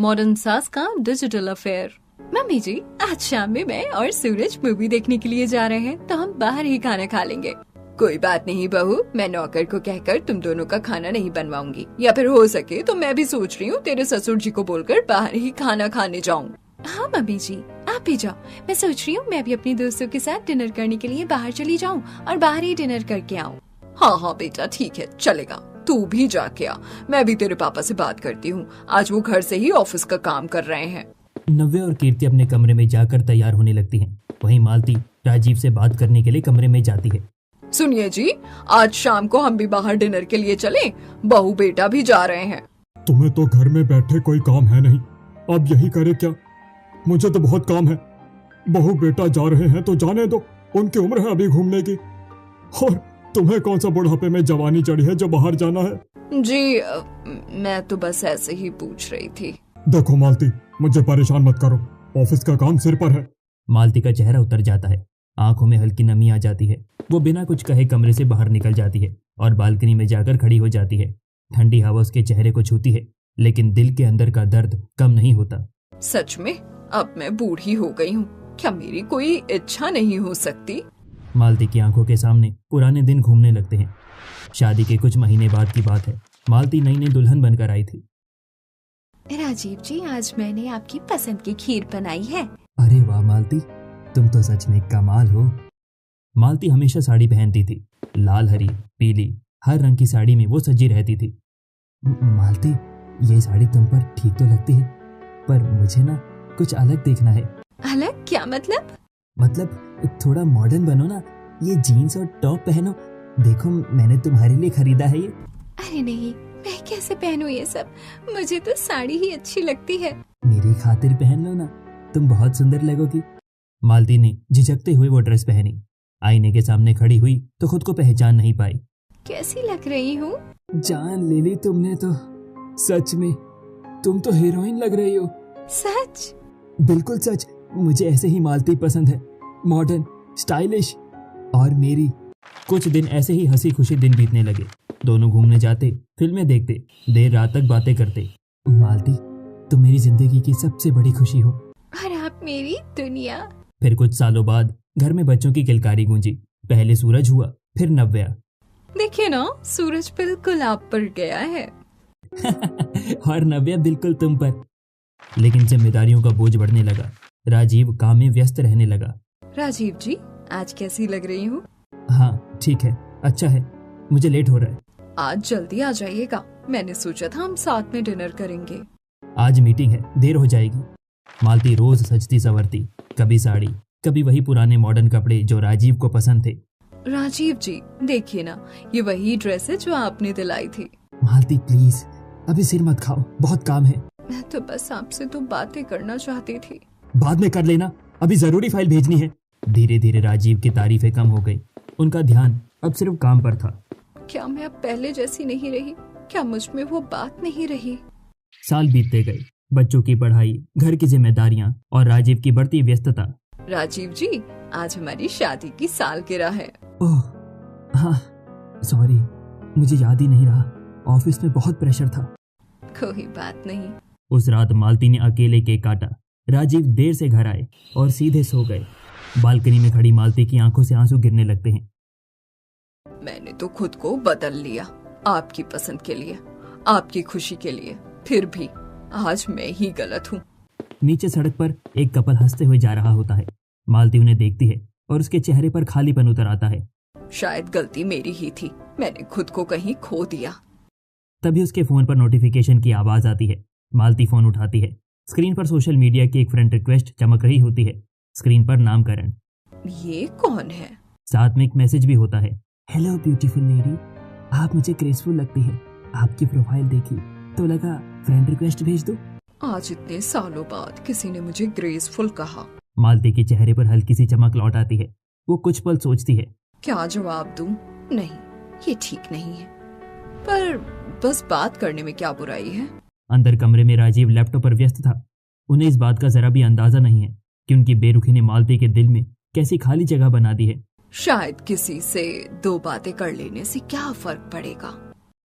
Modern सास का digital affair. Mummy जी, आज शाम में मैं और सूरज मूवी देखने के लिए जा रहे हैं, तो हम बाहर ही खाना खा लेंगे। कोई बात नहीं बहू, मैं नौकर को कहकर तुम दोनों का खाना नहीं बनवाऊंगी, या फिर हो सके तो मैं भी सोच रही हूँ तेरे ससुर जी को बोलकर बाहर ही खाना खाने जाऊँ। हाँ मम्मी जी, आप भी जाओ। मैं सोच रही हूँ मैं भी अपने दोस्तों के साथ डिनर करने के लिए बाहर चली जाऊँ और बाहर ही डिनर करके आऊँ। हाँ हाँ बेटा, ठीक है, चलेगा। तू भी जाके आ, मैं भी तेरे पापा से बात करती हूँ। आज वो घर से ही ऑफिस का काम कर रहे हैं। नव्या और कीर्ति अपने कमरे में जाकर तैयार होने लगती हैं। वहीं मालती राजीव से बात करने के लिए कमरे में जाती है। सुनिए जी, आज शाम को हम भी बाहर डिनर के लिए चलें? बहू बेटा भी जा रहे हैं। तुम्हें तो घर में बैठे कोई काम है नहीं, अब यही करे क्या? मुझे तो बहुत काम है। बहू बेटा जा रहे हैं तो जाने दो, उनकी उम्र है अभी घूमने की। और तुम्हें कौन सा बुढ़ापे में जवानी चढ़ी है जो बाहर जाना है? जी मैं तो बस ऐसे ही पूछ रही थी। देखो मालती, मुझे परेशान मत करो, ऑफिस का काम सिर पर है। मालती का चेहरा उतर जाता है, आंखों में हल्की नमी आ जाती है। वो बिना कुछ कहे कमरे से बाहर निकल जाती है और बालकनी में जाकर खड़ी हो जाती है। ठंडी हवा उसके चेहरे को छूती है, लेकिन दिल के अंदर का दर्द कम नहीं होता। सच में अब मैं बूढ़ी हो गई हूँ, क्या मेरी कोई इच्छा नहीं हो सकती? मालती की आंखों के सामने पुराने दिन घूमने लगते हैं। शादी के कुछ महीने बाद की बात है। मालती नई नई दुल्हन बनकर आई थी। राजीव जी, आज मैंने आपकी पसंद की खीर बनाई है। अरे वाह मालती, तुम तो सच में कमाल हो। मालती हमेशा साड़ी पहनती थी। लाल, हरी, पीली, हर रंग की साड़ी में वो सजी रहती थी। मालती, ये साड़ी तुम पर ठीक तो लगती है, पर मुझे ना कुछ अलग देखना है। अलग? क्या मतलब? मतलब थोड़ा मॉडर्न बनो ना, ये जीन्स और टॉप पहनो। देखो, मैंने तुम्हारे लिए खरीदा है ये। अरे नहीं, मैं कैसे पहनूं ये सब? मुझे तो साड़ी ही अच्छी लगती है। मेरी खातिर पहन लो ना, तुम बहुत सुंदर लगोगी। मालती ने झिझकते हुए वो ड्रेस पहनी। आईने के सामने खड़ी हुई तो खुद को पहचान नहीं पाई। कैसी लग रही हूँ? जान ले ली तुमने तो। सच में तुम तो हीरोइन लग रही हो। सच? बिल्कुल सच। मुझे ऐसे ही मालती पसंद है, मॉडर्न, स्टाइलिश। और मेरी कुछ दिन ऐसे ही हंसी खुशी दिन बीतने लगे। दोनों घूमने जाते, फिल्में देखते, देर रात तक बातें करते। मालती, तुम मेरी जिंदगी की सबसे बड़ी खुशी हो और आप मेरी दुनिया। फिर कुछ सालों बाद घर में बच्चों की किलकारी गूंजी। पहले सूरज हुआ, फिर नव्या। देखिए ना, सूरज बिल्कुल आप पर गया है। और नव्या बिल्कुल तुम पर। लेकिन जिम्मेदारियों का बोझ बढ़ने लगा। राजीव काम में व्यस्त रहने लगा। राजीव जी, आज कैसी लग रही हूँ? हाँ ठीक है, अच्छा है। मुझे लेट हो रहा है। आज जल्दी आ जाइएगा, मैंने सोचा था हम साथ में डिनर करेंगे। आज मीटिंग है, देर हो जाएगी। मालती रोज सजती संवरती, कभी साड़ी, कभी वही पुराने मॉडर्न कपड़े जो राजीव को पसंद थे। राजीव जी, देखिए ना, ये वही ड्रेस है जो आपने दिलाई थी। मालती प्लीज, अभी सिर मत खाओ, बहुत काम है। मैं तो बस आपसे तो बातें करना चाहती थी। बाद में कर लेना, अभी जरूरी फाइल भेजनी है। धीरे धीरे राजीव की तारीफें कम हो गई। उनका ध्यान अब सिर्फ काम पर था। क्या मैं अब पहले जैसी नहीं रही? क्या मुझ में वो बात नहीं रही? साल बीतते गए। बच्चों की पढ़ाई, घर की जिम्मेदारियां और राजीव की बढ़ती व्यस्तता। राजीव जी, आज हमारी शादी की सालगिरह है। ओह हाँ, सॉरी, मुझे याद ही नहीं रहा। ऑफिस में बहुत प्रेशर था। कोई बात नहीं। उस रात मालती ने अकेले केक काटा। राजीव देर से घर आए और सीधे सो गए। बालकनी में खड़ी मालती की आंखों से आंसू गिरने लगते हैं। मैंने तो खुद को बदल लिया आपकी पसंद के लिए, आपकी खुशी के लिए, फिर भी आज मैं ही गलत हूँ। नीचे सड़क पर एक कपल हंसते हुए जा रहा होता है। मालती उन्हें देखती है और उसके चेहरे पर खालीपन उतर आता है। शायद गलती मेरी ही थी, मैंने खुद को कहीं खो दिया। तभी उसके फोन पर नोटिफिकेशन की आवाज आती है। मालती फोन उठाती है। स्क्रीन पर सोशल मीडिया की एक फ्रेंड रिक्वेस्ट चमक रही होती है। स्क्रीन पर नामकरण। ये कौन है? साथ में एक मैसेज भी होता है। हेलो ब्यूटीफुल लेडी, आप मुझे ग्रेसफुल लगती है। आपकी प्रोफाइल देखी तो लगा फ्रेंड रिक्वेस्ट भेज दो। आज इतने सालों बाद किसी ने मुझे ग्रेसफुल कहा। मालती के चेहरे पर हल्की सी चमक लौट आती है। वो कुछ पल सोचती है, क्या जवाब दूं? नहीं, ये ठीक नहीं है, पर बस बात करने में क्या बुराई है? अंदर कमरे में राजीव लैपटॉप पर व्यस्त था। उन्हें इस बात का जरा भी अंदाजा नहीं है कि उनकी बेरुखी ने मालती के दिल में कैसी खाली जगह बना दी है। शायद किसी से दो बातें कर लेने से क्या फर्क पड़ेगा।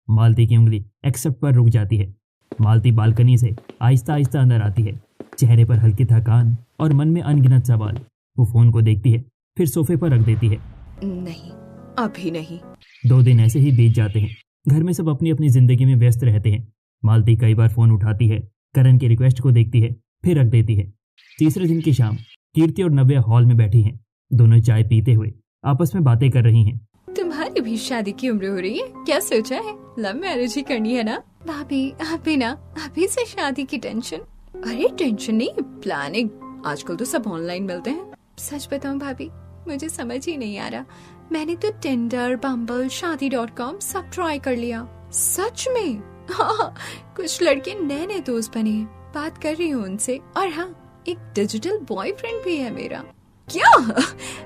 मालती की उंगली एक्सेप्ट पर रुक जाती है। मालती बालकनी से आहिस्ता आहिस्ता अंदर आती है, चेहरे पर हल्की थकान और मन में अनगिनत सवाल। वो फोन को देखती है, फिर सोफे पर रख देती है। नहीं, अभी नहीं। 2 दिन ऐसे ही बीत जाते हैं। घर में सब अपनी अपनी जिंदगी में व्यस्त रहते हैं। मालती कई बार फोन उठाती है, करण की रिक्वेस्ट को देखती है, फिर रख देती है। तीसरे दिन की शाम कीर्ति और नव्या हॉल में बैठी हैं। दोनों चाय पीते हुए आपस में बातें कर रही हैं। तुम्हारी भी शादी की उम्र हो रही है, क्या सोचा है? लव मैरिज ही करनी है ना? भाभी अभी ना, अभी से शादी की टेंशन? अरे टेंशन नहीं, प्लानिंग। आजकल तो सब ऑनलाइन मिलते हैं। सच बताऊं भाभी, मुझे समझ ही नहीं आ रहा। मैंने तो टिंडर, बम्बल, शादी.com सब ट्राई कर लिया। सच में? हाँ, कुछ लड़के नए नए दोस्त बने हैं, बात कर रही हूँ उनसे। और हाँ, एक डिजिटल बॉयफ्रेंड भी है मेरा। क्या?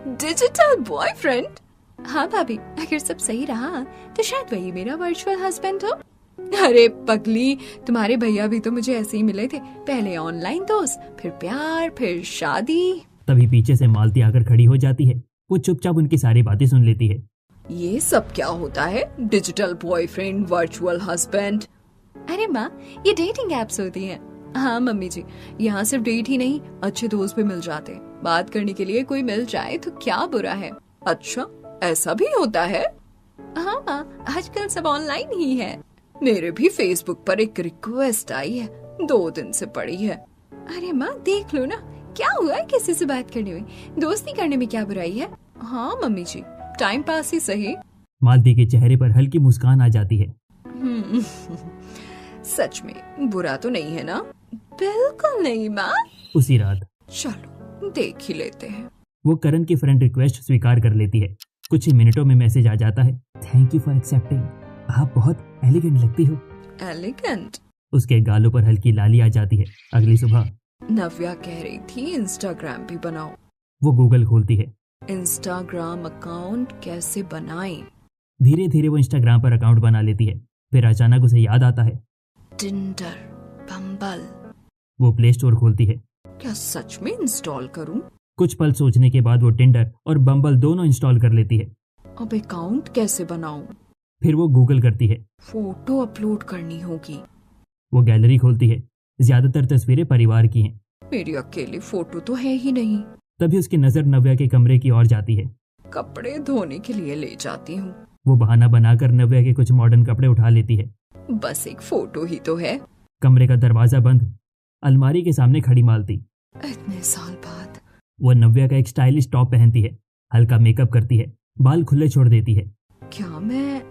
Digital boyfriend? हाँ भाभी, अगर सब सही रहा तो शायद वही मेरा वर्चुअल हस्बैंड हो। अरे पगली, तुम्हारे भैया भी तो मुझे ऐसे ही मिले थे। पहले ऑनलाइन दोस्त, फिर प्यार, फिर शादी। तभी पीछे से मालती आकर खड़ी हो जाती है। वो चुपचाप उनकी सारी बातें सुन लेती है। ये सब क्या होता है? Digital boyfriend, virtual husband? अरे माँ, ये डेटिंग एप्स होती हैं। हाँ मम्मी जी, यहाँ सिर्फ डेट ही नहीं, अच्छे दोस्त भी मिल जाते हैं। बात करने के लिए कोई मिल जाए तो क्या बुरा है? अच्छा, ऐसा भी होता है? हाँ माँ, आजकल सब ऑनलाइन ही है। मेरे भी फेसबुक पर एक रिक्वेस्ट आई है, 2 दिन से पड़ी है। अरे माँ देख लो ना, क्या हुआ है किसी से बात करने में? दोस्ती करने में क्या बुराई है? हाँ मम्मी जी, टाइम पास ही सही। मालती के चेहरे पर हल्की मुस्कान आ जाती है। सच में बुरा तो नहीं है ना? बिल्कुल नहीं माँ। उसी रात चलो देख ही लेते हैं। वो करण की फ्रेंड रिक्वेस्ट स्वीकार कर लेती है। कुछ ही मिनटों में मैसेज आ जाता है, थैंक यू फॉर एक्सेप्टिंग। आप बहुत एलिगेंट लगती हो। एलिगेंट? उसके गालों पर हल्की लाली आ जाती है। अगली सुबह नव्या कह रही थी इंस्टाग्राम भी बनाओ। वो गूगल खोलती है। इंस्टाग्राम अकाउंट कैसे बनाएं? धीरे धीरे वो इंस्टाग्राम पर अकाउंट बना लेती है। फिर अचानक उसे याद आता है, टिंडर, बम्बल। वो प्ले स्टोर खोलती है। क्या सच में इंस्टॉल करूं? कुछ पल सोचने के बाद वो टिंडर और बम्बल दोनों इंस्टॉल कर लेती है। अब अकाउंट कैसे बनाऊं? फिर वो गूगल करती है। फोटो अपलोड करनी होगी। वो गैलरी खोलती है। ज्यादातर तस्वीरें परिवार की हैं। मेरी अकेली फोटो तो है ही नहीं। तभी उसकी नजर नव्या के कमरे की ओर जाती है। कपड़े धोने के लिए ले जाती हूँ। वो बहाना बनाकर नव्या के कुछ मॉडर्न कपड़े उठा लेती है। बस एक फोटो ही तो है। कमरे का दरवाजा बंद। अलमारी के सामने खड़ी मालती। इतने साल बाद वो नव्या का एक स्टाइलिश टॉप पहनती है, हल्का मेकअप करती है, बाल खुले छोड़ देती है। क्या मैं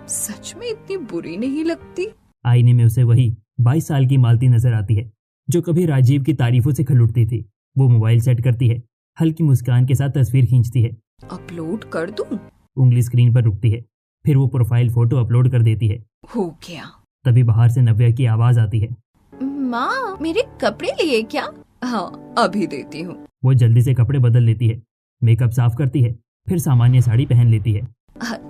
सच में इतनी बुरी नहीं लगती? आईने में उसे वही 22 साल की मालती नजर आती है जो कभी राजीव की तारीफों से खिल उठती थी। वो मोबाइल सेट करती है, हल्की मुस्कान के साथ तस्वीर खींचती है। अपलोड कर दूं? उंगली स्क्रीन पर रुकती है। फिर वो प्रोफाइल फोटो अपलोड कर देती है। हो गया। तभी बाहर से नव्या की आवाज आती है, माँ मेरे कपड़े लिए क्या? हाँ अभी देती हूँ। वो जल्दी से कपड़े बदल लेती है, मेकअप साफ करती है, फिर सामान्य साड़ी पहन लेती है।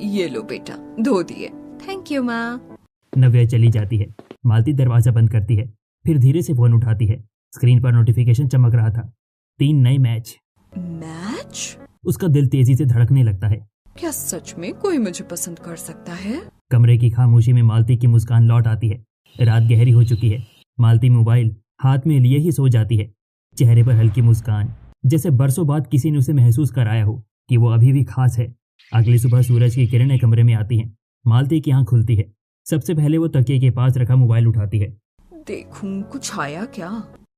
ये लो बेटा, धो दिए। थैंक यू माँ। नव्या चली जाती है। मालती दरवाजा बंद करती है, फिर धीरे से फोन उठाती है। स्क्रीन पर नोटिफिकेशन चमक रहा था, 3 नए मैच। मैच? उसका दिल तेजी से धड़कने लगता है। क्या सच में कोई मुझे पसंद कर सकता है? कमरे की खामोशी में मालती की मुस्कान लौट आती है। रात गहरी हो चुकी है। मालती मोबाइल हाथ में लिए ही सो जाती है, चेहरे पर हल्की मुस्कान, जैसे बरसों बाद किसी ने उसे महसूस कराया हो कि वो अभी भी खास है। अगली सुबह सूरज की किरणें कमरे में आती हैं। मालती की आंख खुलती है। सबसे पहले वो तकिए के पास रखा मोबाइल उठाती है। देखूं कुछ आया क्या?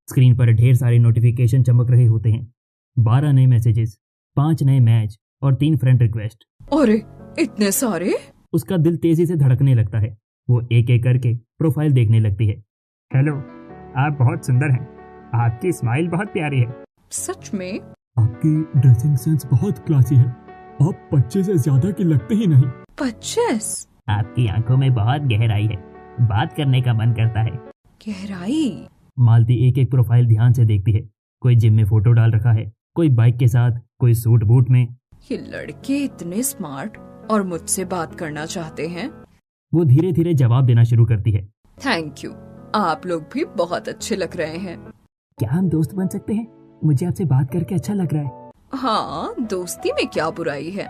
स्क्रीन पर ढेर सारे नोटिफिकेशन चमक रहे होते हैं। 12 नए मैसेजेस, 5 नए मैच और 3 फ्रेंड रिक्वेस्ट। अरे इतने सारे! उसका दिल तेजी से धड़कने लगता है। वो एक एक करके प्रोफाइल देखने लगती है। हेलो, आप बहुत सुंदर हैं। आपकी स्माइल बहुत प्यारी है। सच में? आपकी ड्रेसिंग सेंस बहुत क्लासी है। आप 25 से ज्यादा की लगते ही नहीं। 25? आपकी आंखों में बहुत गहराई है, बात करने का मन करता है। गहराई? मालती एक एक प्रोफाइल ध्यान से देखती है। कोई जिम में फोटो डाल रखा है, कोई बाइक के साथ, कोई सूट बूट में। ये लड़के इतने स्मार्ट और मुझसे बात करना चाहते हैं। वो धीरे धीरे जवाब देना शुरू करती है। थैंक यू, आप लोग भी बहुत अच्छे लग रहे हैं। क्या हम दोस्त बन सकते हैं? मुझे आपसे बात करके अच्छा लग रहा है। हाँ, दोस्ती में क्या बुराई है।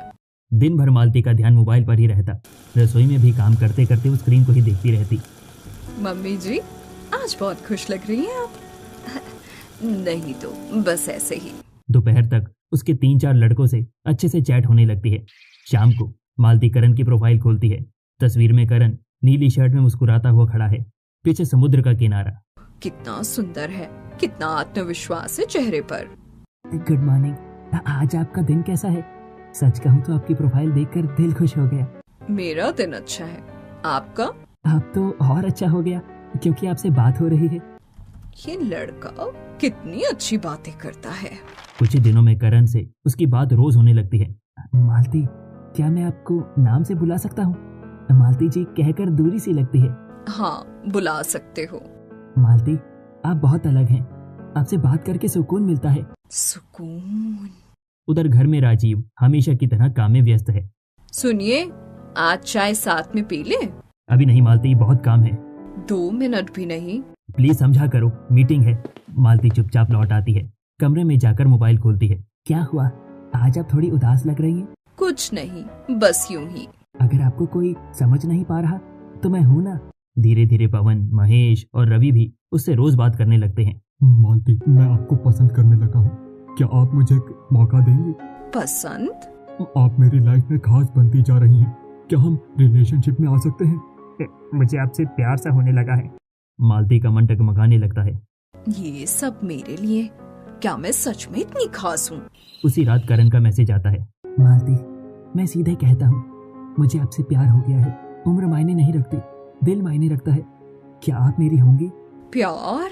दिन भर मालती का ध्यान मोबाइल पर ही रहता। रसोई में भी काम करते करते वो स्क्रीन को ही देखती रहती। मम्मी जी, आज बहुत खुश लग रही हैं आप। नहीं तो बस ऐसे ही। दोपहर तक उसके 3-4 लड़कों से अच्छे से चैट होने लगती है। शाम को मालती करण की प्रोफाइल खोलती है। तस्वीर में करण नीली शर्ट में मुस्कुराता हुआ खड़ा है, पीछे समुद्र का किनारा। कितना सुंदर है, कितना आत्मविश्वास है चेहरे पर। Good morning. आज आपका दिन कैसा है? सच कहूँ तो आपकी प्रोफाइल देखकर दिल खुश हो गया। मेरा दिन अच्छा है, आपका? आप तो और अच्छा हो गया क्योंकि आपसे बात हो रही है। ये लड़का कितनी अच्छी बातें करता है। कुछ ही दिनों में करण से उसकी बात रोज होने लगती है। मालती, क्या मैं आपको नाम से बुला सकता हूँ? मालती जी कहकर दूरी सी लगती है। हाँ, बुला सकते हो। मालती, आप बहुत अलग हैं। आपसे बात करके सुकून मिलता है। सुकून? उधर घर में राजीव हमेशा की तरह काम में व्यस्त है। सुनिए, आज चाय साथ में पी ले? अभी नहीं मालती, बहुत काम है। 2 मिनट भी नहीं? प्लीज समझा करो, मीटिंग है। मालती चुपचाप लौट आती है। कमरे में जाकर मोबाइल खोलती है। क्या हुआ, आज आप थोड़ी उदास लग रही हैं? कुछ नहीं, बस यूं ही। अगर आपको कोई समझ नहीं पा रहा तो मैं हूं ना। धीरे धीरे पवन, महेश और रवि भी उससे रोज बात करने लगते हैं। मालती, मैं आपको पसंद करने लगा हूँ। क्या आप मुझे एक मौका देंगी? पसंद? आप मेरी लाइफ में खास बनती जा रही हैं। क्या हम रिलेशनशिप में आ सकते हैं? मुझे आपसे प्यार सा होने लगा है। मालती का मन टगमगाने लगता है। ये सब मेरे लिए? क्या मैं सच में इतनी खास हूँ? उसी रात करण का मैसेज आता है। मालती, मैं सीधे कहता हूँ, मुझे आपसे प्यार हो गया है। उम्र मायने नहीं रखती, दिल मायने रखता है। क्या आप मेरी होंगी? प्यार?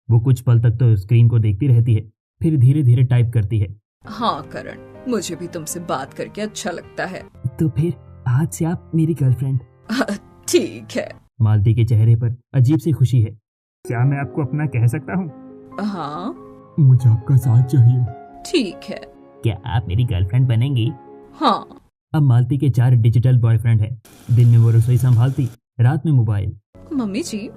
वो कुछ पल तक तो स्क्रीन को देखती रहती है, फिर धीरे धीरे टाइप करती है। हाँ करण, मुझे भी तुमसे बात करके अच्छा लगता है। तो फिर आज से आप मेरी गर्लफ्रेंड। ठीक है। मालती के चेहरे पर अजीब सी खुशी है। क्या मैं आपको अपना कह सकता हूँ? हाँ। मुझे आपका साथ चाहिए। ठीक है। क्या आप मेरी गर्लफ्रेंड बनेंगी? हाँ। अब मालती के 4 डिजिटल बॉयफ्रेंड हैं। दिन में वो रसोई संभालती, रात में मोबाइल। मम्मी जी,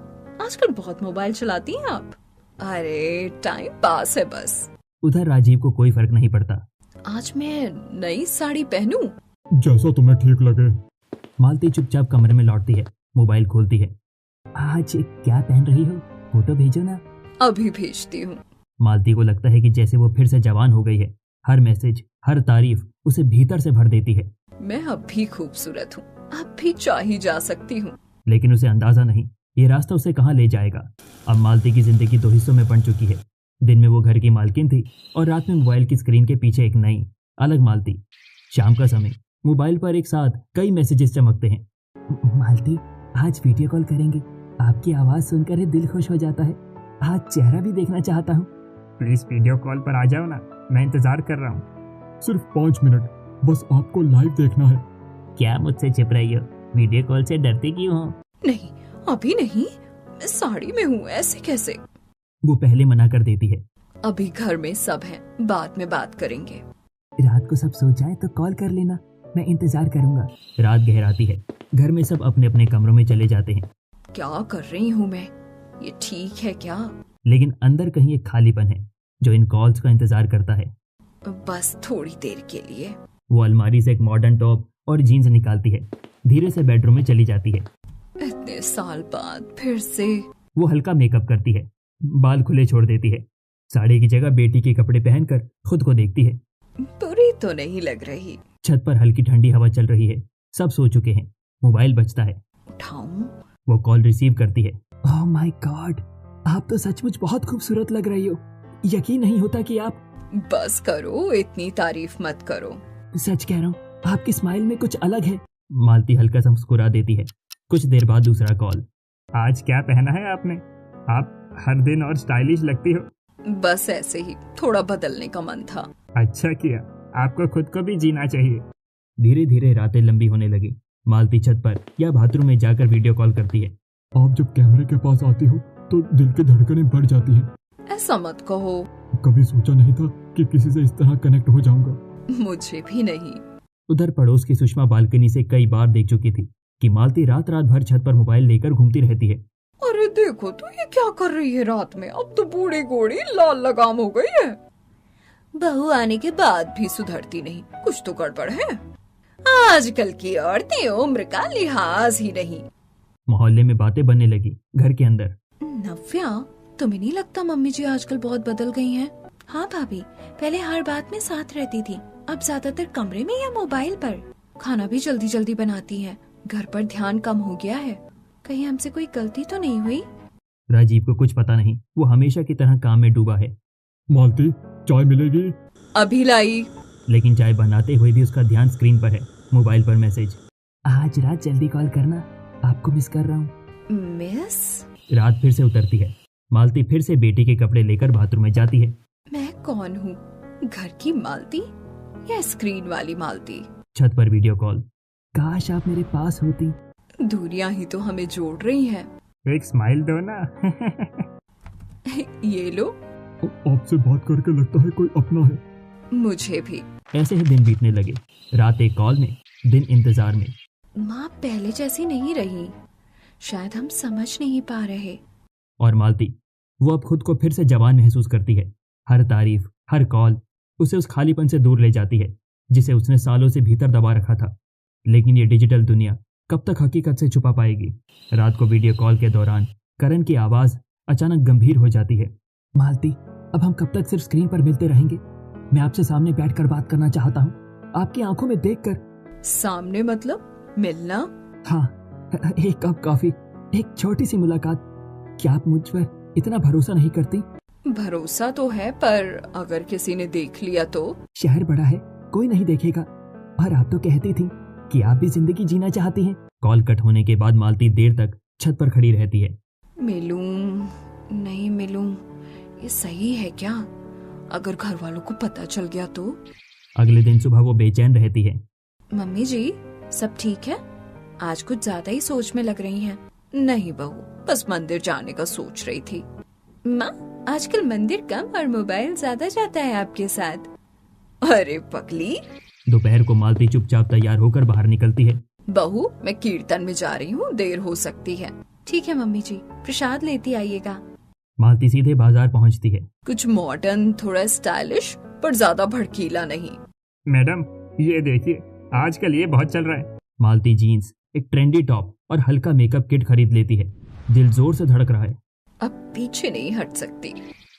आजकल बहुत मोबाइल चलाती हैं आप। अरे टाइम पास है बस। उधर राजीव को कोई फर्क नहीं पड़ता। आज मैं नई साड़ी पहनूं? जैसा तुम्हें ठीक लगे। मालती चुपचाप कमरे में लौटती है, मोबाइल खोलती है। आज क्या पहन रही हो? फोटो भेजो ना। अभी भेजती हूँ। मालती को लगता है कि जैसे वो फिर से जवान हो गई है। हर मैसेज, हर तारीफ उसे भीतर से भर देती है। मैं अब भी खूबसूरत हूँ, अब भी चाही जा सकती हूँ। लेकिन उसे अंदाजा नहीं, ये रास्ता उसे कहाँ ले जाएगा। अब मालती की जिंदगी 2 हिस्सों में बंट चुकी है। दिन में वो घर की मालकिन थी और रात में मोबाइल की स्क्रीन के पीछे एक नई अलग मालती। शाम का समय, मोबाइल पर एक साथ कई मैसेजेस चमकते हैं। मालती, आज वीडियो कॉल करेंगे। आपकी आवाज सुनकर ही दिल खुश हो जाता है। आज चेहरा भी देखना चाहता हूँ। प्लीज वीडियो कॉल पर आ जाओ ना, मैं इंतजार कर रहा हूँ। सिर्फ 5 मिनट, बस आपको लाइव देखना है। क्या मुझसे छिप रही हो? वीडियो कॉल से डरती क्यों हो? नहीं, अभी नहीं, मैं साड़ी में हूँ, ऐसे कैसे? वो पहले मना कर देती है। अभी घर में सब हैं, बाद में बात करेंगे। रात को सब सो जाए तो कॉल कर लेना, मैं इंतजार करूंगा। रात गहराती है, घर में सब अपने अपने कमरों में चले जाते हैं। क्या कर रही हूँ मैं? ये ठीक है क्या? लेकिन अंदर कहीं एक खालीपन है जो इन कॉल्स का इंतजार करता है। बस थोड़ी देर के लिए। वो अलमारी से एक मॉडर्न टॉप और जीन्स निकालती है, धीरे से बेडरूम में चली जाती है। इतने साल बाद फिर से। वो हल्का मेकअप करती है, बाल खुले छोड़ देती है, साड़ी की जगह बेटी के कपड़े पहनकर खुद को देखती है। बुरी तो नहीं लग रही। छत पर हल्की ठंडी हवा चल रही है, सब सो चुके हैं। मोबाइल बजता है। उठाऊं? वो कॉल रिसीव करती है। ओह माय गॉड, आप तो सचमुच बहुत खूबसूरत लग रही हो। यकीन नहीं होता कि आप। बस करो, इतनी तारीफ मत करो। सच कह रहा हूँ, आपकी स्माइल में कुछ अलग है। मालती हल्का सा मुस्कुरा देती है। कुछ देर बाद दूसरा कॉल। आज क्या पहना है आपने? आप हर दिन और स्टाइलिश लगती हो। बस ऐसे ही, थोड़ा बदलने का मन था। अच्छा किया, आपको खुद को भी जीना चाहिए। धीरे धीरे रातें लंबी होने लगी। मालती छत पर या बाथरूम में जाकर वीडियो कॉल करती है। आप जब कैमरे के पास आती हो तो दिल की धड़कनें बढ़ जाती हैं। ऐसा मत कहो। कभी सोचा नहीं था कि किसी से इस तरह कनेक्ट हो जाऊंगा। मुझे भी नहीं। उधर पड़ोस की सुषमा बालकनी से कई बार देख चुकी थी कि मालती रात रात भर छत पर मोबाइल लेकर घूमती रहती है। अरे देखो तो ये क्या कर रही है रात में? अब तो बूढ़ी घोड़ी लाल लगाम हो गई है। बहू आने के बाद भी सुधरती नहीं, कुछ तो गड़बड़ है। आजकल की औरतें उम्र का लिहाज ही नहीं। मोहल्ले में बातें बनने लगी। घर के अंदर नव्या, तुम्हें नहीं लगता मम्मी जी आजकल बहुत बदल गई हैं? हाँ भाभी, पहले हर बात में साथ रहती थी, अब ज्यादातर कमरे में या मोबाइल पर। खाना भी जल्दी जल्दी बनाती है, घर पर ध्यान कम हो गया है। कहीं हमसे कोई गलती तो नहीं हुई? राजीव को कुछ पता नहीं, वो हमेशा की तरह काम में डूबा है। मालती, चाय मिलेगी? अभी लाई। लेकिन चाय बनाते हुए भी उसका ध्यान स्क्रीन पर है। मोबाइल पर मैसेज, आज रात जल्दी कॉल करना, आपको मिस कर रहा हूँ। मिस? रात फिर से उतरती है। मालती फिर से बेटे के कपड़े लेकर बाथरूम में जाती है। मैं कौन हूँ, घर की मालती या स्क्रीन वाली मालती? छत पर वीडियो कॉल। काश आप मेरे पास होती। दूरियां ही तो हमें जोड़ रही हैं। एक स्माइल दो ना। ये लो। आपसे बात करके लगता है कोई अपना है। मुझे भी। ऐसे ही दिन बीतने लगे। रात एक कॉल में, दिन इंतजार में। माँ पहले जैसी नहीं रही, शायद हम समझ नहीं पा रहे। और मालती, वो अब खुद को फिर से जवान महसूस करती है। हर तारीफ, हर कॉल उसे उस खालीपन से दूर ले जाती है जिसे उसने सालों से भीतर दबा रखा था। लेकिन ये डिजिटल दुनिया कब तक हकीकत से छुपा पाएगी? रात को वीडियो कॉल के दौरान करण की आवाज अचानक गंभीर हो जाती है। मालती, अब हम कब तक सिर्फ स्क्रीन पर मिलते रहेंगे? मैं आपसे सामने बैठकर बात करना चाहता हूँ, आपकी आंखों में देखकर। सामने मतलब मिलना? हाँ, एक कप कॉफी, एक छोटी सी मुलाकात। क्या आप मुझ पर इतना भरोसा नहीं करती? भरोसा तो है, पर अगर किसी ने देख लिया तो? शहर बड़ा है, कोई नहीं देखेगा। और आप तो कहती थी कि आप भी जिंदगी जीना चाहती हैं। कॉल कट होने के बाद मालती देर तक छत पर खड़ी रहती है। मिलूं नहीं मिलूं, ये सही है क्या? अगर घर वालों को पता चल गया तो? अगले दिन सुबह वो बेचैन रहती है। मम्मी जी, सब ठीक है? आज कुछ ज्यादा ही सोच में लग रही हैं। नहीं बहू, बस मंदिर जाने का सोच रही थी। माँ, आजकल मंदिर कम और मोबाइल ज्यादा जाता है आपके साथ। अरे पगली। दोपहर को मालती चुपचाप तैयार होकर बाहर निकलती है। बहू, मैं कीर्तन में जा रही हूँ, देर हो सकती है। ठीक है मम्मी जी, प्रसाद लेती आइएगा। मालती सीधे बाजार पहुंचती है। कुछ मॉडर्न, थोड़ा स्टाइलिश, पर ज्यादा भड़कीला नहीं। मैडम, ये देखिए, आजकल ये बहुत चल रहा है। मालती जीन्स, एक ट्रेंडी टॉप और हल्का मेकअप किट खरीद लेती है। दिल जोर से धड़क रहा है। अब पीछे नहीं हट सकती।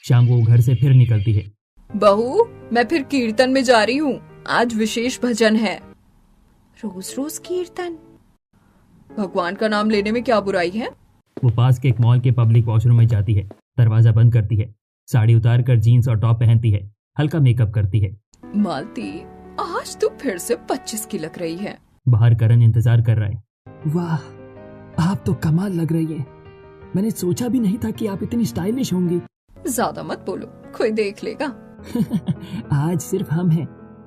शाम को घर से फिर निकलती है। बहू, मैं फिर कीर्तन में जा रही हूँ, आज विशेष भजन है। रोज रोज कीर्तन? भगवान का नाम लेने में क्या बुराई है? वो पास के एक मॉल के पब्लिक वॉशरूम में जाती है। दरवाजा बंद करती है। साड़ी उतार कर जीन्स और टॉप पहनती है। हल्का मेकअप करती है। मालती, आज तो फिर से 25 की लग रही है। बाहर करण इंतजार कर रहा है। वाह, आप तो कमाल लग रही है। मैंने सोचा भी नहीं था कि आप इतनी स्टाइलिश होंगी। ज्यादा मत बोलो, कोई देख लेगा। आज सिर्फ हम हैं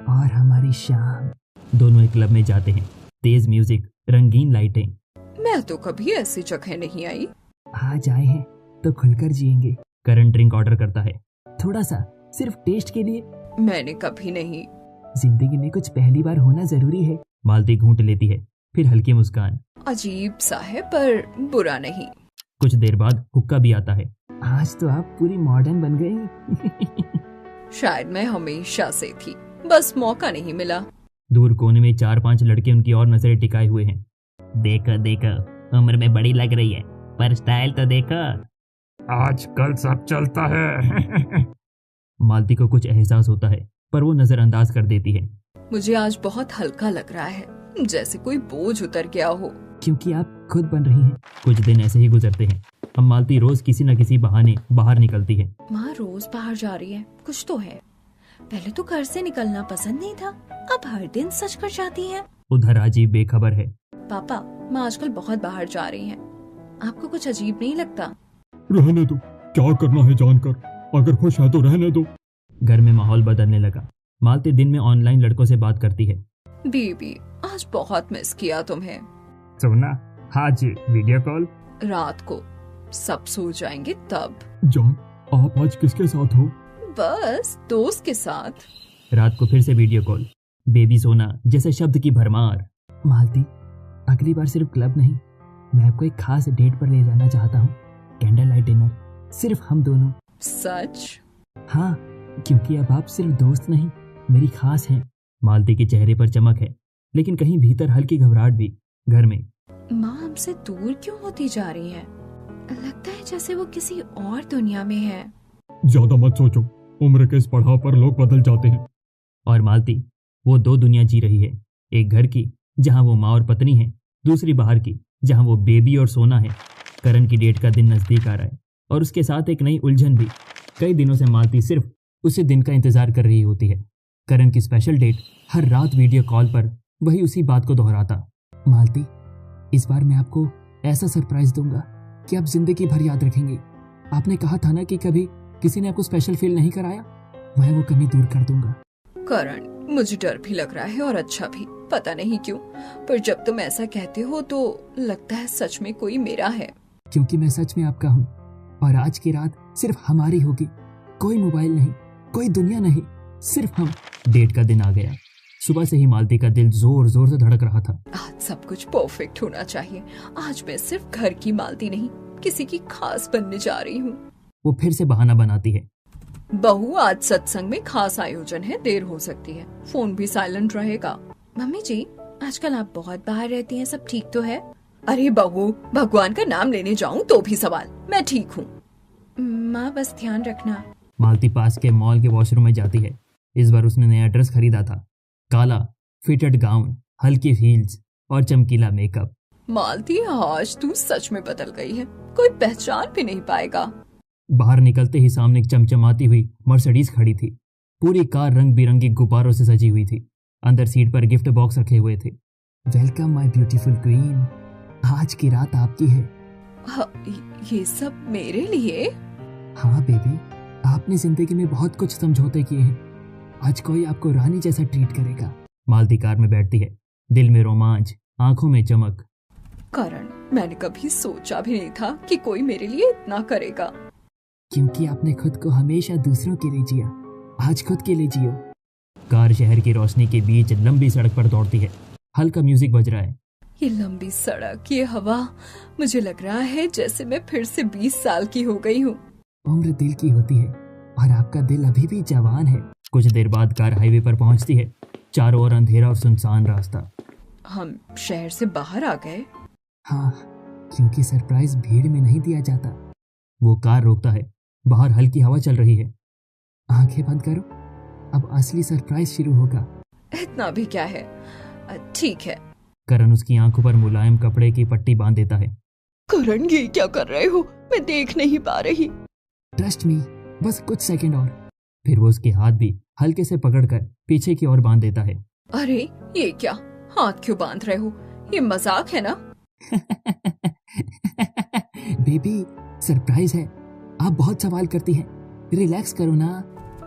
और हमारी शाम। दोनों एक क्लब में जाते हैं। तेज म्यूजिक, रंगीन लाइटें। मैं तो कभी ऐसी जगह नहीं आई। आज आए हैं तो खुलकर जिएंगे। करण ड्रिंक ऑर्डर करता है, थोड़ा सा, सिर्फ टेस्ट के लिए। मैंने कभी नहीं। जिंदगी में कुछ पहली बार होना जरूरी है। मालती घूंट लेती है, फिर हल्की मुस्कान। अजीब सा है, पर बुरा नहीं। कुछ देर बाद हुक्का भी आता है। आज तो आप पूरी मॉडर्न बन गई। शायद मैं हमेशा से थी, बस मौका नहीं मिला। दूर कोने में 4-5 लड़के उनकी ओर नजरें टिकाए हुए हैं। देखो देखो, उम्र में बड़ी लग रही है, पर स्टाइल तो देखो। आजकल सब चलता है। मालती को कुछ एहसास होता है, पर वो नजरअंदाज कर देती है। मुझे आज बहुत हल्का लग रहा है, जैसे कोई बोझ उतर गया हो। क्योंकि आप खुद बन रही हैं। कुछ दिन ऐसे ही गुजरते हैं। अब मालती रोज किसी न किसी बहाने बाहर निकलती है। माँ रोज बाहर जा रही है, कुछ तो है। पहले तो घर से निकलना पसंद नहीं था, अब हर दिन सच कर जाती है। उधर राजीव बेखबर है। पापा, माँ आजकल बहुत बाहर जा रही है, आपको कुछ अजीब नहीं लगता? रहने दो, क्या करना है जानकर। अगर खुश है तो रहने दो। घर में माहौल बदलने लगा। मालती दिन में ऑनलाइन लड़कों से बात करती है। बीबी, आज बहुत मिस किया तुम्हें। सोना, आज वीडियो कॉल। रात को सब सो जाएंगे तब। जान, आप आज किसके साथ हो? बस दोस्त के साथ। रात को फिर से वीडियो कॉल। बेबी सोना जैसे शब्द की भरमार। मालती, अगली बार सिर्फ क्लब नहीं, मैं आपको एक खास डेट पर ले जाना चाहता हूँ। कैंडल लाइट डिनर, सिर्फ हम दोनों। सच? हाँ, क्योंकि अब आप सिर्फ दोस्त नहीं, मेरी खास हैं। मालती के चेहरे पर चमक है, लेकिन कहीं भीतर हल्की घबराहट भी। घर में माँ हमसे दूर क्यों होती जा रही है? लगता है जैसे वो किसी और दुनिया में है। ज्यादा मत सोचो, उम्र के इस पड़ाव पर लोग बदल जाते हैं। और मालती वो दो दुनिया जी रही है, एक घर की जहां वो माँ और पत्नी है, दूसरी बाहर की जहां वो बेबी और सोना है। करण की डेट का दिन नजदीक आ रहा है और उसके साथ एक नई उलझन भी। कई दिनों से मालती सिर्फ उसी दिन का इंतजार कर रही होती है। करण की स्पेशल डेट। हर रात वीडियो कॉल पर वही उसी बात को दोहराता। मालती, इस बार मैं आपको ऐसा सरप्राइज दूंगा कि आप जिंदगी भर याद रखेंगे। आपने कहा था ना कि कभी किसी ने आपको स्पेशल फील नहीं कराया, मैं वो कमी दूर कर दूंगा। करण, मुझे डर भी लग रहा है और अच्छा भी, पता नहीं क्यों, पर जब तुम ऐसा कहते हो तो लगता है सच में कोई मेरा है। क्योंकि मैं सच में आपका हूँ और आज की रात सिर्फ हमारी होगी। कोई मोबाइल नहीं, कोई दुनिया नहीं, सिर्फ हम। डेट का दिन आ गया। सुबह से ही मालती का दिल जोर जोर से धड़क रहा था। आज सब कुछ परफेक्ट होना चाहिए। आज मैं सिर्फ घर की मालती नहीं, किसी की खास बनने जा रही हूँ। वो फिर से बहाना बनाती है। बहू, आज सत्संग में खास आयोजन है, देर हो सकती है, फोन भी साइलेंट रहेगा। मम्मी जी, आजकल आप बहुत बाहर रहती हैं, सब ठीक तो है? अरे बहू, भगवान का नाम लेने जाऊँ तो भी सवाल। मैं ठीक हूँ। माँ बस ध्यान रखना। मालती पास के मॉल के वॉशरूम में जाती है। इस बार उसने नया ड्रेस खरीदा था, काला फिटेड गाउन, हल्की हील्स और चमकीला मेकअप। मालती, आज तू सच में बदल गई है, कोई पहचान भी नहीं पाएगा। बाहर निकलते ही सामने एक चमचमाती हुई मर्सिडीज खड़ी थी। पूरी कार रंग बिरंगी गुब्बारों से सजी हुई थी। अंदर सीट पर गिफ्ट बॉक्स रखे हुए थे। वेलकम माय ब्यूटीफुल क्वीन, आज की रात आपकी है। ये सब मेरे लिए? हाँ बेबी, आपने जिंदगी में बहुत कुछ समझौते किए हैं, आज कोई आपको रानी जैसा ट्रीट करेगा। मालती कार में बैठती है, दिल में रोमांच, आंखों में चमक। करण, मैंने कभी सोचा भी नहीं था कि कोई मेरे लिए इतना करेगा। क्योंकि आपने खुद को हमेशा दूसरों के लिए जिया, आज खुद के लिए जियो। कार शहर की रोशनी के बीच लंबी सड़क पर दौड़ती है। हल्का म्यूजिक बज रहा है। ये लंबी सड़क, ये हवा, मुझे लग रहा है जैसे मैं फिर से 20 साल की हो गई हूँ। उम्र दिल की होती है और आपका दिल अभी भी जवान है। कुछ देर बाद कार हाईवे पर पहुंचती है। चारों ओर अंधेरा और सुनसान रास्ता। हम शहर से बाहर आ गए? हाँ, क्योंकि सरप्राइज भीड़ में नहीं दिया जाता। वो कार रोकता है। बाहर हल्की हवा चल रही है। आंखें बंद करो, अब असली सरप्राइज शुरू होगा। इतना भी क्या है, ठीक है। करण उसकी आंखों पर मुलायम कपड़े की पट्टी बांध देता है। करण, ये क्या कर रहे हो? मैं देख नहीं पा रही। ट्रस्ट मी, बस कुछ सेकंड और। फिर वो उसके हाथ भी हल्के से पकड़कर पीछे की ओर बांध देता है। अरे ये क्या, हाथ क्यों बांध रहे हो? ये मजाक है ना? बेबी, सरप्राइज है। आप बहुत सवाल करती हैं, रिलैक्स करो ना।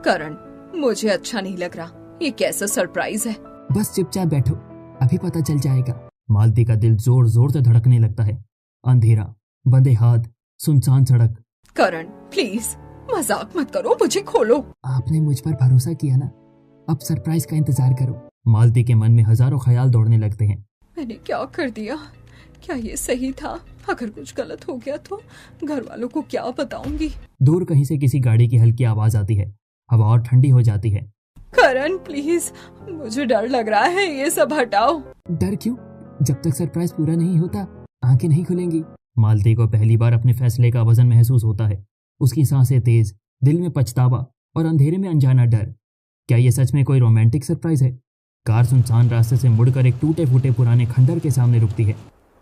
करण, मुझे अच्छा नहीं लग रहा। ये कैसा सरप्राइज है? बस चुपचाप बैठो, अभी पता चल जाएगा। मालती का दिल जोर जोर से धड़कने लगता है। अंधेरा, बंधे हाथ, सुनसान सड़क। करण प्लीज, मजाक मत करो, मुझे खोलो। आपने मुझ पर भरोसा किया ना, अब सरप्राइज का इंतजार करो। मालती के मन में हजारों ख्याल दौड़ने लगते हैं। मैंने क्या कर दिया? क्या ये सही था? अगर कुछ गलत हो गया तो घर वालों को क्या बताऊंगी? दूर कहीं से किसी गाड़ी की हल्की आवाज आती है। हवा और ठंडी हो जाती है। करण प्लीज, मुझे डर लग रहा है, ये सब हटाओ। डर क्यों? जब तक सरप्राइज पूरा नहीं होता आंखें नहीं खुलेंगी। मालती को पहली बार अपने फैसले का वजन महसूस होता है। उसकी सांसें तेज, दिल में पछतावा और अंधेरे में अनजाना डर। क्या ये सच में कोई रोमांटिक सरप्राइज है? कार सुनसान रास्ते से मुड़कर एक टूटे फूटे पुराने खंडर के सामने रुकती है।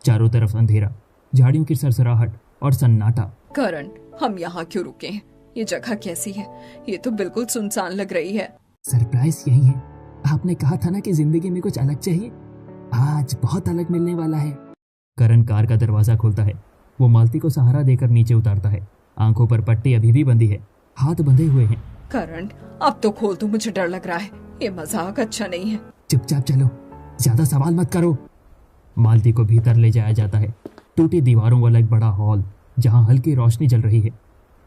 चारों तरफ अंधेरा, झाड़ियों की सरसराहट और सन्नाटा। करण, हम यहाँ क्यों रुके हैं? ये जगह कैसी है? ये तो बिल्कुल सुनसान लग रही है। सरप्राइज यही है। आपने कहा था ना कि जिंदगी में कुछ अलग चाहिए, आज बहुत अलग मिलने वाला है। करण कार का दरवाजा खोलता है। वो मालती को सहारा देकर नीचे उतारता है। आंखों पर पट्टी अभी भी बंधी है, हाथ बंधे हुए हैं। करण, अब तो खोल दो, मुझे डर लग रहा है। ये मजाक अच्छा नहीं है। चुपचाप चलो, ज्यादा सवाल मत करो। मालती को भीतर ले जाया जाता है। टूटी दीवारों वाला एक बड़ा हॉल जहां हल्की रोशनी जल रही है।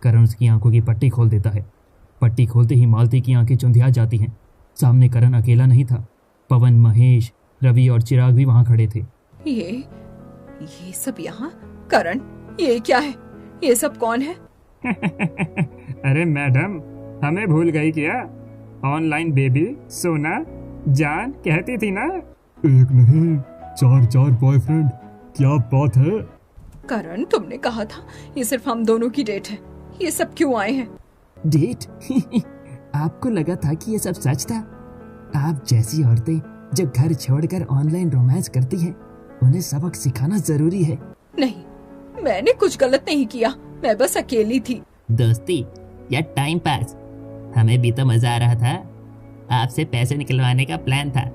करण उसकी आंखों की पट्टी खोल देता है। पट्टी खोलते ही मालती की आंखें चुंधिया जाती हैं। सामने करण अकेला नहीं था। पवन, महेश, रवि और चिराग भी वहां खड़े थे। ये सब यहाँ? करण, ये क्या है? ये सब कौन है? अरे मैडम, हमें भूल गई क्या? ऑनलाइन बेबी, सोना, जान कहती थी ना। एक नहीं, चार बॉयफ्रेंड क्या बात है? करण, तुमने कहा था ये सिर्फ हम दोनों की डेट है, ये सब क्यों आए हैं? डेट? आपको लगा था कि ये सब सच था? आप जैसी औरतें जो घर छोड़कर ऑनलाइन रोमांस करती हैं, उन्हें सबक सिखाना जरूरी है। नहीं, मैंने कुछ गलत नहीं किया, मैं बस अकेली थी। दोस्ती या टाइम पास? हमें भी तो मजा आ रहा था, आपसे पैसे निकलवाने का प्लान था,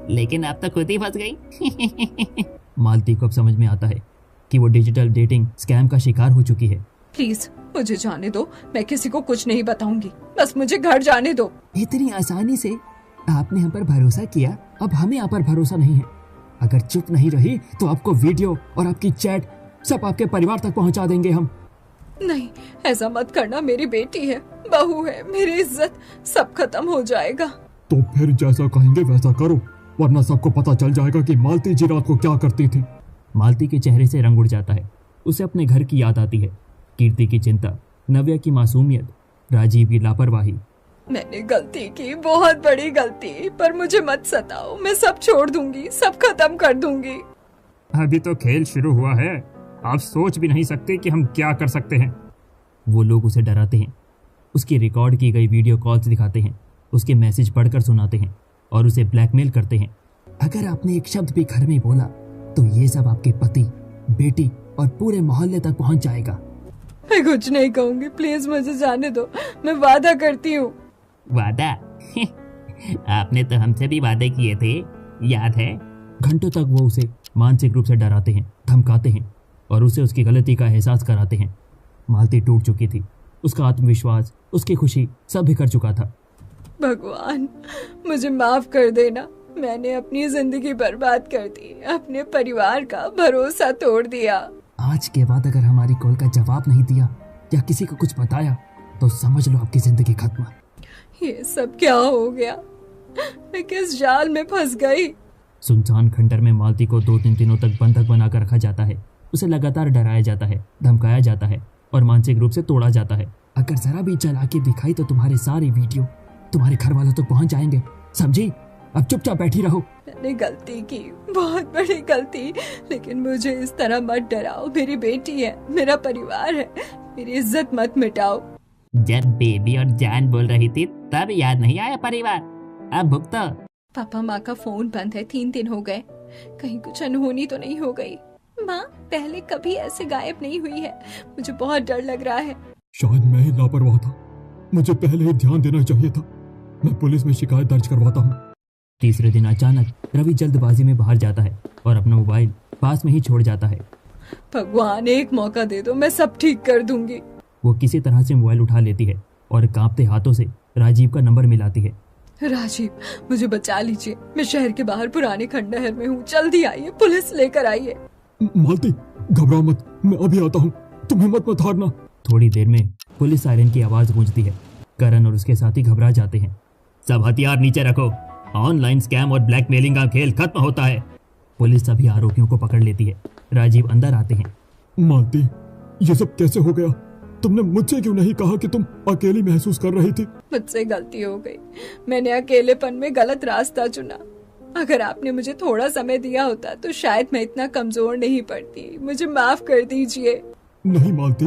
लेकिन आप तो खुद ही फंस गई। मालती को अब समझ में आता है कि वो डिजिटल डेटिंग स्कैम का शिकार हो चुकी है। प्लीज मुझे जाने दो, मैं किसी को कुछ नहीं बताऊंगी, बस मुझे घर जाने दो। इतनी आसानी से आपने हम पर भरोसा किया, अब हमें आप पर भरोसा नहीं है। अगर चुप नहीं रही तो आपको वीडियो और आपकी चैट सब आपके परिवार तक पहुंचा देंगे हम। नहीं, ऐसा मत करना, मेरी बेटी है, बहू है, मेरी इज्जत सब खत्म हो जाएगा। तो फिर जैसा कहेंगे वैसा करो, वरना सबको पता चल जाएगा कि मालती जी रात को क्या करती थी। मालती के चेहरे से रंग उड़ जाता है। उसे अपने घर की याद आती है, कीर्ति की चिंता, नव्या की मासूमियत, राजीव की लापरवाही। मैंने गलती की, बहुत बड़ी गलती, पर मुझे मत सताओ, मैं सब छोड़ दूंगी, सब खत्म कर दूंगी। अभी तो खेल शुरू हुआ है, आप सोच भी नहीं सकते कि हम क्या कर सकते हैं। वो लोग उसे डराते हैं, उसकी रिकॉर्ड की गई वीडियो कॉल्स दिखाते हैं, उसके मैसेज पढ़कर सुनाते हैं और उसे ब्लैकमेल करते हैं। अगर आपने एक शब्द भी घर में बोला तो ये सब आपके पति, बेटी और पूरे मोहल्ले तक पहुंच जाएगा। मैं कुछ नहीं कहूंगी, प्लीज मुझे जाने दो, मैं वादा करती हूँ। वादा? आपने तो हमसे भी वादे किए थे, याद है? घंटों तक वो उसे मानसिक रूप से डराते हैं, धमकाते हैं और उसे उसकी गलती का एहसास कराते हैं। मालती टूट चुकी थी, उसका आत्मविश्वास, उसकी खुशी सब बिखर चुका था। भगवान, मुझे माफ कर देना, मैंने अपनी जिंदगी बर्बाद कर दी, अपने परिवार का भरोसा तोड़ दिया। आज के बाद अगर हमारी कॉल का जवाब नहीं दिया या किसी को कुछ बताया तो समझ लो आपकी जिंदगी खत्म। ये सब क्या हो गया? मैं किस जाल में फंस गई? सुनसान खंडर में मालती को 2-3 दिनों तक बंधक बनाकर रखा जाता है। उसे लगातार डराया जाता है, धमकाया जाता है और मानसिक रूप से तोड़ा जाता है। अगर जरा भी चालाकी दिखाई तो तुम्हारे सारे वीडियो तुम्हारे घर वालों तक पहुंच जाएंगे, समझी? अब चुपचाप बैठी रहो। मैंने गलती की, बहुत बड़ी गलती, लेकिन मुझे इस तरह मत डराओ। मेरी बेटी है, मेरा परिवार है, मेरी इज्जत मत मिटाओ। जब बेबी और जान बोल रही थी तब याद नहीं आया परिवार? अब भुगतो। पापा, माँ का फोन बंद है, 3 दिन हो गए, कहीं कुछ अनहोनी तो नहीं हो गई? माँ पहले कभी ऐसे गायब नहीं हुई है, मुझे बहुत डर लग रहा है। शायद मैं ही लापरवाह था, मुझे पहले ही ध्यान देना चाहिए था। मैं पुलिस में शिकायत दर्ज करवाता हूँ। तीसरे दिन अचानक रवि जल्दबाजी में बाहर जाता है और अपना मोबाइल पास में ही छोड़ जाता है। भगवान, एक मौका दे दो, मैं सब ठीक कर दूंगी। वो किसी तरह से मोबाइल उठा लेती है और कांपते हाथों से राजीव का नंबर मिलाती है। राजीव, मुझे बचा लीजिए, मैं शहर के बाहर पुराने खंडहर में हूँ, जल्दी आइए, पुलिस लेकर आइए। मालती, घबराओ मत, मैं अभी आता हूँ, तुम हिम्मत मत हारना। थोड़ी देर में पुलिस सायरन की आवाज गूंजती है। करण और उसके साथी घबरा जाते हैं। सब हथियार नीचे रखो, ऑनलाइन स्कैम और ब्लैकमेलिंग का खेल खत्म होता है। पुलिस सभी आरोपियों को पकड़ लेती है। राजीव अंदर आते हैं। मालती, ये सब कैसे हो गया? तुमने मुझसे क्यों नहीं कहा कि तुम अकेली महसूस कर रही थी? मुझसे गलती हो गई, मैंने अकेलेपन में गलत रास्ता चुना। अगर आपने मुझे थोड़ा समय दिया होता तो शायद मैं इतना कमजोर नहीं पड़ती। मुझे माफ कर दीजिए। नहीं मालती,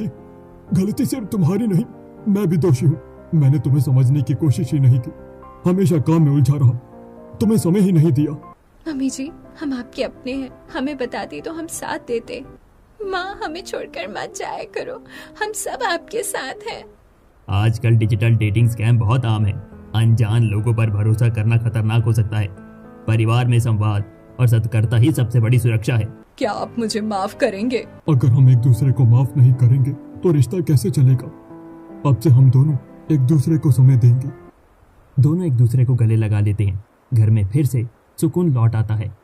गलती सिर्फ तुम्हारी नहीं, मैं भी दोषी हूँ। मैंने तुम्हें समझने की कोशिश ही नहीं की, हमेशा काम में उलझा रहा, तुम्हें समय ही नहीं दिया। मम्मी जी, हम आपके अपने हैं, हमें बताती तो हम साथ देते। माँ, हमें छोड़कर मत जाया करो, हम सब आपके साथ हैं। आजकल डिजिटल डेटिंग स्कैम बहुत आम है। अनजान लोगों पर भरोसा करना खतरनाक हो सकता है। परिवार में संवाद और सतर्कता ही सबसे बड़ी सुरक्षा है। क्या आप मुझे माफ करेंगे? अगर हम एक दूसरे को माफ नहीं करेंगे तो रिश्ता कैसे चलेगा? अब से हम दोनों एक दूसरे को समय देंगे। दोनों एक दूसरे को गले लगा लेते हैं। घर में फिर से सुकून लौट आता है।